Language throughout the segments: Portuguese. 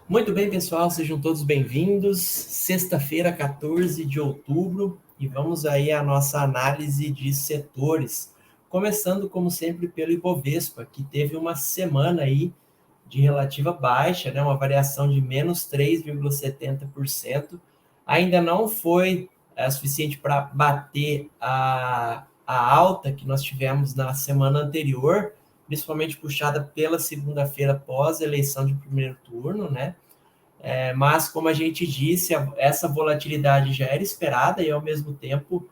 Muito bem, pessoal, sejam todos bem-vindos. Sexta-feira, 14 de outubro, e vamos aí à nossa análise de setores. Começando, como sempre, pelo Ibovespa, que teve uma semana aí de relativa baixa, né, uma variação de menos 3,70%. Ainda não foi suficiente para bater a alta que nós tivemos na semana anterior, principalmente puxada pela segunda-feira após a eleição de primeiro turno, né? Mas, como a gente disse, essa volatilidade já era esperada e, ao mesmo tempo,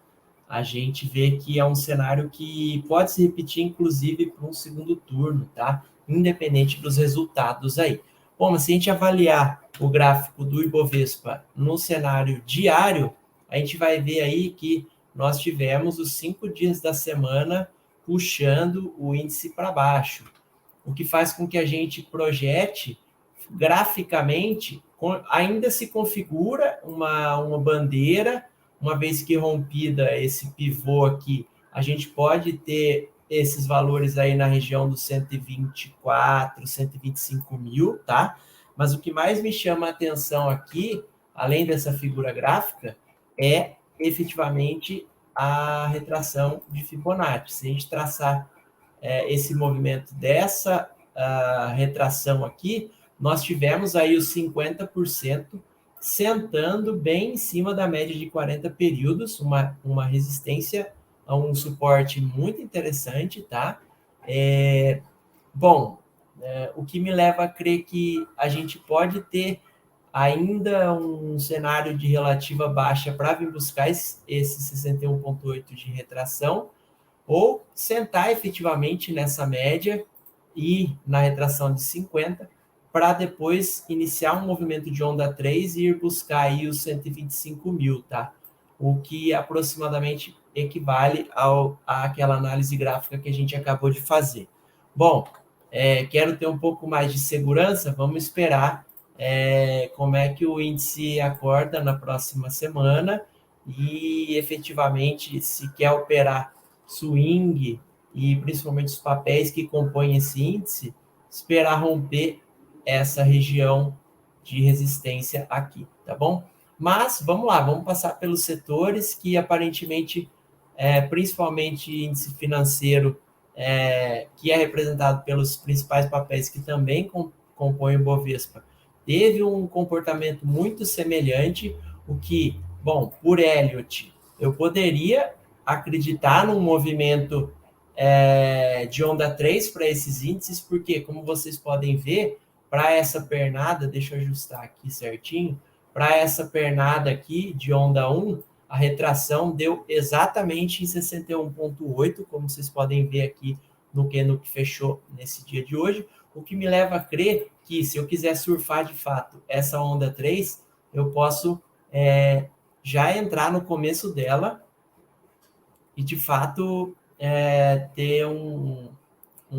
a gente vê que é um cenário que pode se repetir, inclusive, para um segundo turno, tá? Independente dos resultados aí. Bom, mas se a gente avaliar o gráfico do Ibovespa no cenário diário, a gente vai ver aí que nós tivemos os 5 dias da semana puxando o índice para baixo, o que faz com que a gente projete graficamente, ainda se configura uma bandeira, uma vez que rompida esse pivô aqui, a gente pode ter esses valores aí na região dos 124, 125 mil, tá? Mas o que mais me chama a atenção aqui, além dessa figura gráfica, é efetivamente a retração de Fibonacci. Se a gente traçar esse movimento dessa retração aqui, nós tivemos aí os 50% sentando bem em cima da média de 40 períodos, uma resistência a um suporte muito interessante, tá? Bom, o que me leva a crer que a gente pode ter ainda um cenário de relativa baixa para vir buscar esse 61,8 de retração, ou sentar efetivamente nessa média e na retração de 50, para depois iniciar um movimento de onda 3 e ir buscar aí os 125 mil, tá? O que aproximadamente equivale àquela análise gráfica que a gente acabou de fazer. Bom, quero ter um pouco mais de segurança, vamos esperar como é que o índice acorda na próxima semana e efetivamente, se quer operar swing e principalmente os papéis que compõem esse índice, esperar romper essa região de resistência aqui, tá bom? Mas vamos lá, vamos passar pelos setores que aparentemente, principalmente índice financeiro, que é representado pelos principais papéis que também compõem o Bovespa, teve um comportamento muito semelhante, o que, bom, por Elliott, eu poderia acreditar num movimento de onda 3 para esses índices, porque, como vocês podem ver, para essa pernada, deixa eu ajustar aqui certinho, para essa pernada aqui de onda 1, a retração deu exatamente em 61,8, como vocês podem ver aqui no que fechou nesse dia de hoje, o que me leva a crer que, se eu quiser surfar de fato essa onda 3, eu posso já entrar no começo dela e, de fato, ter um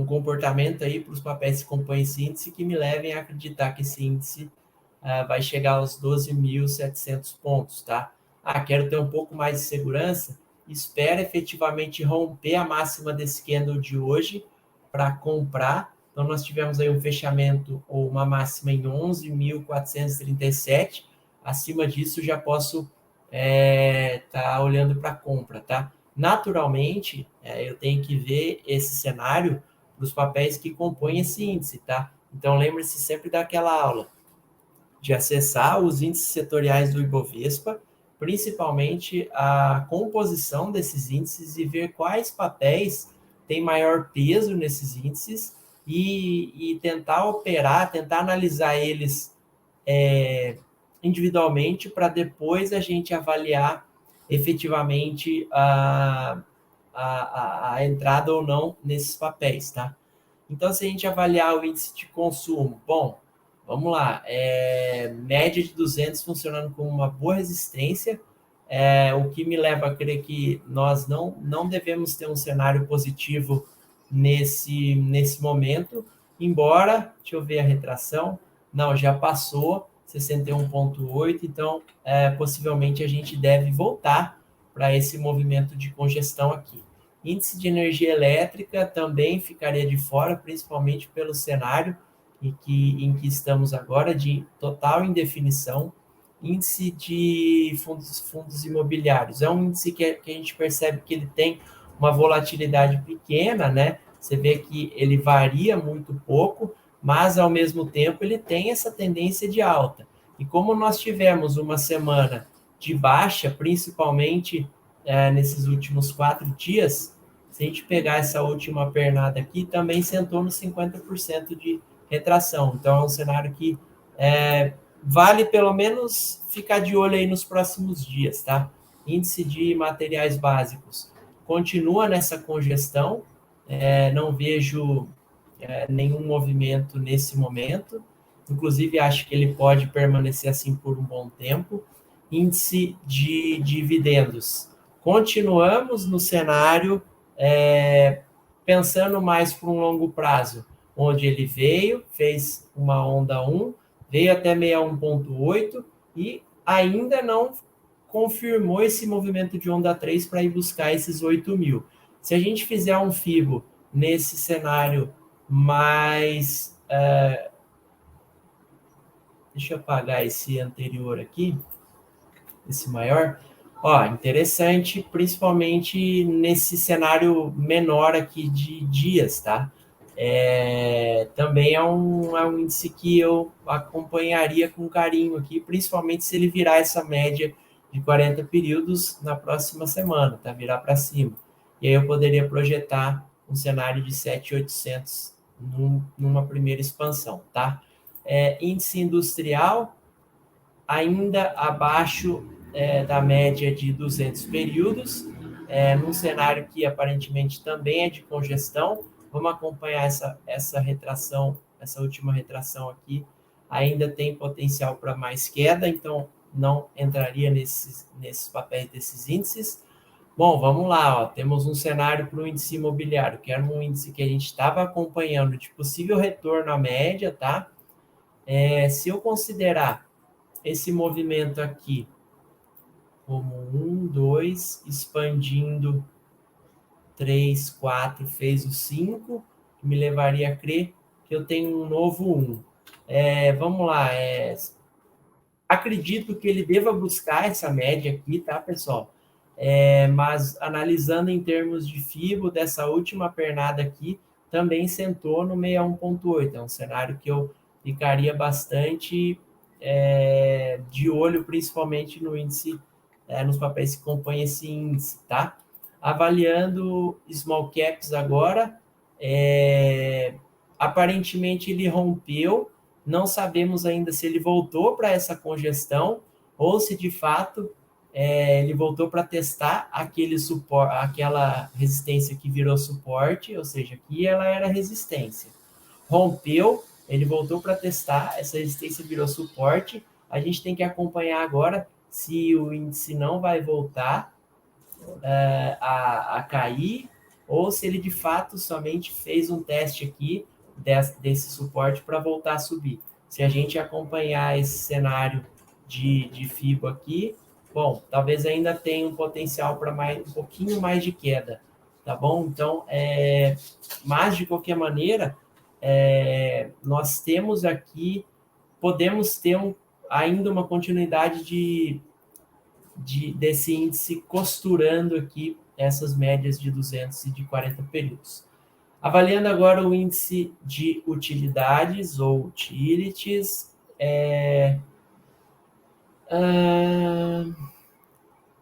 comportamento aí para os papéis que compõem esse índice que me levem a acreditar que esse índice vai chegar aos 12.700 pontos, tá? Quero ter um pouco mais de segurança, espero efetivamente romper a máxima desse candle de hoje para comprar. Então, nós tivemos aí um fechamento ou uma máxima em 11.437. Acima disso, já posso tá olhando para compra, tá? Naturalmente, eu tenho que ver esse cenário dos papéis que compõem esse índice, tá? Então, lembre-se sempre daquela aula de acessar os índices setoriais do Ibovespa, principalmente a composição desses índices e ver quais papéis têm maior peso nesses índices e tentar operar, tentar analisar eles individualmente para depois a gente avaliar efetivamente a entrada ou não nesses papéis, tá? Então, se a gente avaliar o índice de consumo, bom, vamos lá, média de 200 funcionando como uma boa resistência, o que me leva a crer que nós não devemos ter um cenário positivo nesse momento, embora, deixa eu ver a retração, não, já passou 61,8, então possivelmente a gente deve voltar para esse movimento de congestão aqui. Índice de energia elétrica também ficaria de fora, principalmente pelo cenário em que estamos agora, de total indefinição. Índice de fundos imobiliários. É um índice que a gente percebe que ele tem uma volatilidade pequena, né? Você vê que ele varia muito pouco, mas ao mesmo tempo ele tem essa tendência de alta. E como nós tivemos uma semana de baixa, principalmente nesses últimos 4 dias, se a gente pegar essa última pernada aqui, também sentou nos 50% de retração. Então, é um cenário que vale pelo menos ficar de olho aí nos próximos dias, tá? Índice de materiais básicos continua nessa congestão, não vejo nenhum movimento nesse momento, inclusive acho que ele pode permanecer assim por um bom tempo. Índice de dividendos. Continuamos no cenário pensando mais para um longo prazo, onde ele veio, fez uma onda 1, veio até 61,8 e ainda não confirmou esse movimento de onda 3 para ir buscar esses 8 mil. Se a gente fizer um FIBO nesse cenário mais... deixa eu apagar esse anterior aqui, esse maior. Ó, interessante, principalmente nesse cenário menor aqui de dias, tá? Também é um índice que eu acompanharia com carinho aqui, principalmente se ele virar essa média de 40 períodos na próxima semana, tá? Virar para cima. E aí eu poderia projetar um cenário de 7.800 numa primeira expansão, tá? Índice industrial ainda abaixo da média de 200 períodos, num cenário que aparentemente também é de congestão. Vamos acompanhar essa retração, essa última retração aqui. Ainda tem potencial para mais queda, então não entraria nesses papéis desses índices. Bom, vamos lá, ó. Temos um cenário para o índice imobiliário, que era um índice que a gente estava acompanhando de possível retorno à média, tá? Se eu considerar esse movimento aqui como 1, 2, expandindo 3, 4, fez o 5, que me levaria a crer que eu tenho um novo 1. Vamos lá, acredito que ele deva buscar essa média aqui, tá, pessoal? Mas analisando em termos de FIBO, dessa última pernada aqui, também sentou no 61,8. É um cenário que eu ficaria bastante de olho, principalmente no índice, nos papéis que compõem esse índice, tá? Avaliando small caps agora, aparentemente ele rompeu, não sabemos ainda se ele voltou para essa congestão ou se de fato ele voltou para testar aquela resistência que virou suporte, ou seja, aqui ela era resistência. Rompeu, ele voltou para testar, essa resistência virou suporte. A gente tem que acompanhar agora se o índice não vai voltar a cair ou se ele de fato somente fez um teste aqui desse suporte para voltar a subir. Se a gente acompanhar esse cenário de FIBO aqui, bom, talvez ainda tenha um potencial para um pouquinho mais de queda, tá bom? Então, mas de qualquer maneira, nós temos aqui, podemos ter ainda uma continuidade desse índice costurando aqui essas médias de 200 e de 40 períodos. Avaliando agora o índice de utilidades ou utilities,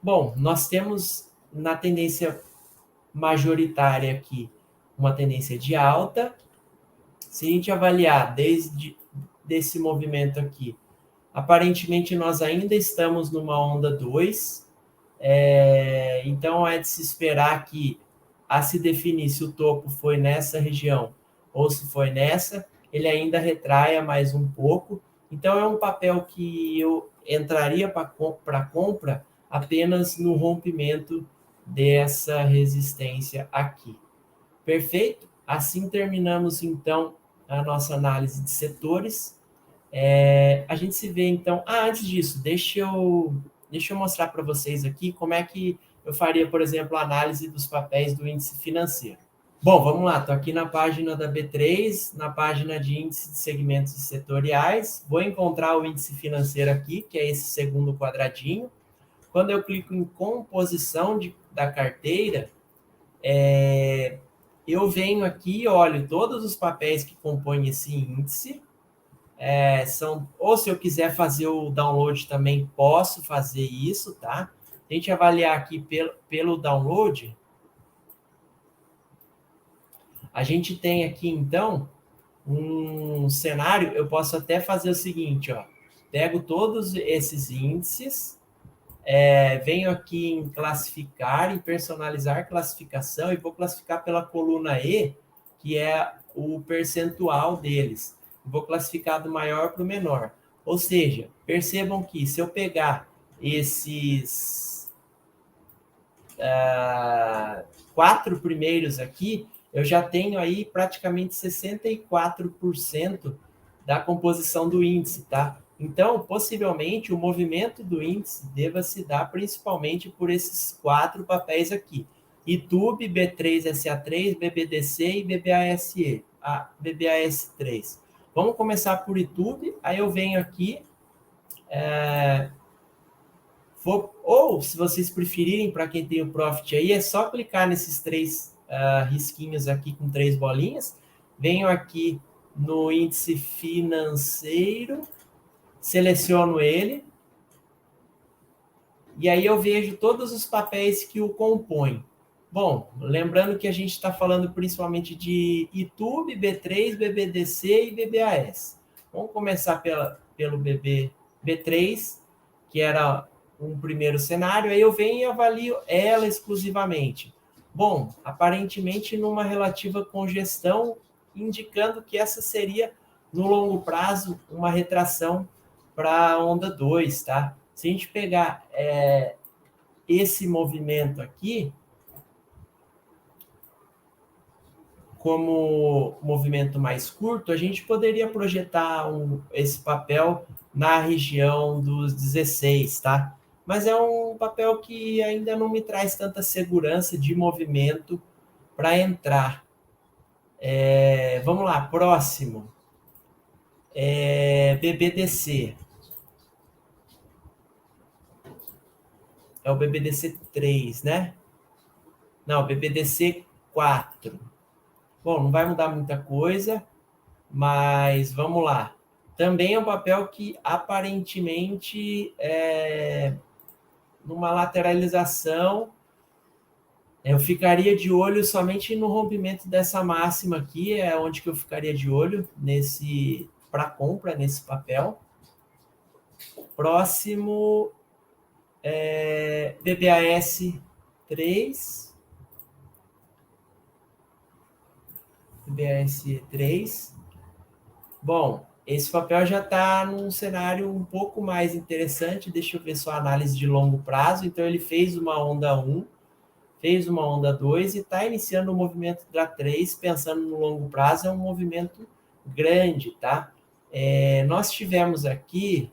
bom, nós temos na tendência majoritária aqui uma tendência de alta. Se a gente avaliar desde desse movimento aqui, aparentemente nós ainda estamos numa onda 2, então é de se esperar que, a se definir se o topo foi nessa região ou se foi nessa, ele ainda retraia mais um pouco. Então é um papel que eu entraria para compra apenas no rompimento dessa resistência aqui. Perfeito? Assim terminamos então a nossa análise de setores. A gente se vê então. Antes disso, deixa eu mostrar para vocês aqui como é que eu faria, por exemplo, a análise dos papéis do índice financeiro. Bom, vamos lá, estou aqui na página da B3, na página de índice de segmentos setoriais, vou encontrar o índice financeiro aqui, que é esse segundo quadradinho. Quando eu clico em composição da carteira, eu venho aqui e olho todos os papéis que compõem esse índice, ou se eu quiser fazer o download também, posso fazer isso, tá? A gente avaliar aqui pelo download, a gente tem aqui, então, um cenário, eu posso até fazer o seguinte, ó, pego todos esses índices, venho aqui em classificar, em personalizar classificação, e vou classificar pela coluna E, que é o percentual deles. Vou classificar do maior para o menor. Ou seja, percebam que se eu pegar esses 4 primeiros aqui, eu já tenho aí praticamente 64% da composição do índice, tá? Então, possivelmente, o movimento do índice deva se dar principalmente por esses 4 papéis aqui. ITUB, B3SA3, BBDC e BBAS3. Vamos começar por ITUB, aí eu venho aqui, ou, se vocês preferirem, para quem tem o Profit aí, é só clicar nesses 3 risquinhos aqui com 3 bolinhas. Venho aqui no índice financeiro, seleciono ele, e aí eu vejo todos os papéis que o compõem. Bom, lembrando que a gente está falando principalmente de ITUB, B3, BBDC e BBAS. Vamos começar pelo B3, que era um primeiro cenário, aí eu venho e avalio ela exclusivamente. Bom, aparentemente numa relativa congestão, indicando que essa seria, no longo prazo, uma retração para a onda 2, tá? Se a gente pegar esse movimento aqui como movimento mais curto, a gente poderia projetar esse papel na região dos 16, tá? Mas é um papel que ainda não me traz tanta segurança de movimento para entrar. Vamos lá, próximo. BBDC. É o BBDC 3, né? Não, BBDC 4. Bom, não vai mudar muita coisa, mas vamos lá. Também é um papel que aparentemente numa lateralização, eu ficaria de olho somente no rompimento dessa máxima aqui, é onde que eu ficaria de olho para compra nesse papel. Próximo, BBAS 3. BBAS 3. Bom, esse papel já está num cenário um pouco mais interessante. Deixa eu ver sua análise de longo prazo. Então, ele fez uma onda 1, fez uma onda 2 e está iniciando o movimento da 3, pensando no longo prazo, é um movimento grande, tá? Nós tivemos aqui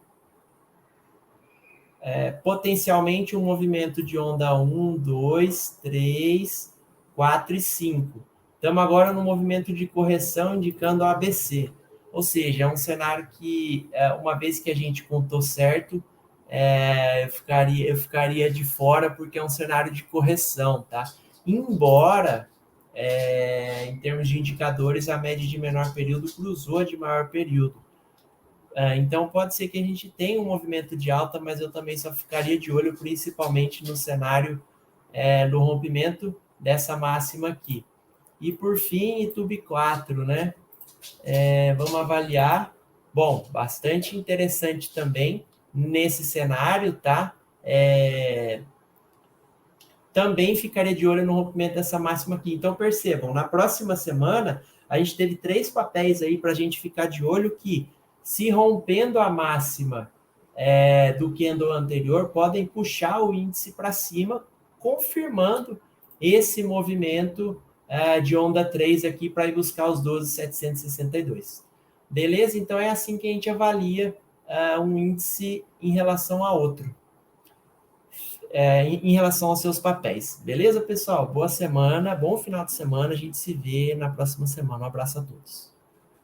potencialmente um movimento de onda 1, 2, 3, 4 e 5. Estamos agora no movimento de correção indicando o ABC. Ou seja, é um cenário que, uma vez que a gente contou certo, eu ficaria de fora porque é um cenário de correção, tá? Embora, em termos de indicadores, a média de menor período cruzou a de maior período. Então, pode ser que a gente tenha um movimento de alta, mas eu também só ficaria de olho principalmente no cenário do rompimento dessa máxima aqui. E, por fim, ITUB 4, né? Vamos avaliar. Bom, bastante interessante também nesse cenário, tá? Também ficaria de olho no rompimento dessa máxima aqui. Então, percebam, na próxima semana, a gente teve 3 papéis aí para a gente ficar de olho que, se rompendo a máxima do candle anterior, podem puxar o índice para cima, confirmando esse movimento de onda 3 aqui para ir buscar os 12.762. Beleza? Então, é assim que a gente avalia um índice em relação a outro. em relação aos seus papéis. Beleza, pessoal? Boa semana, bom final de semana. A gente se vê na próxima semana. Um abraço a todos.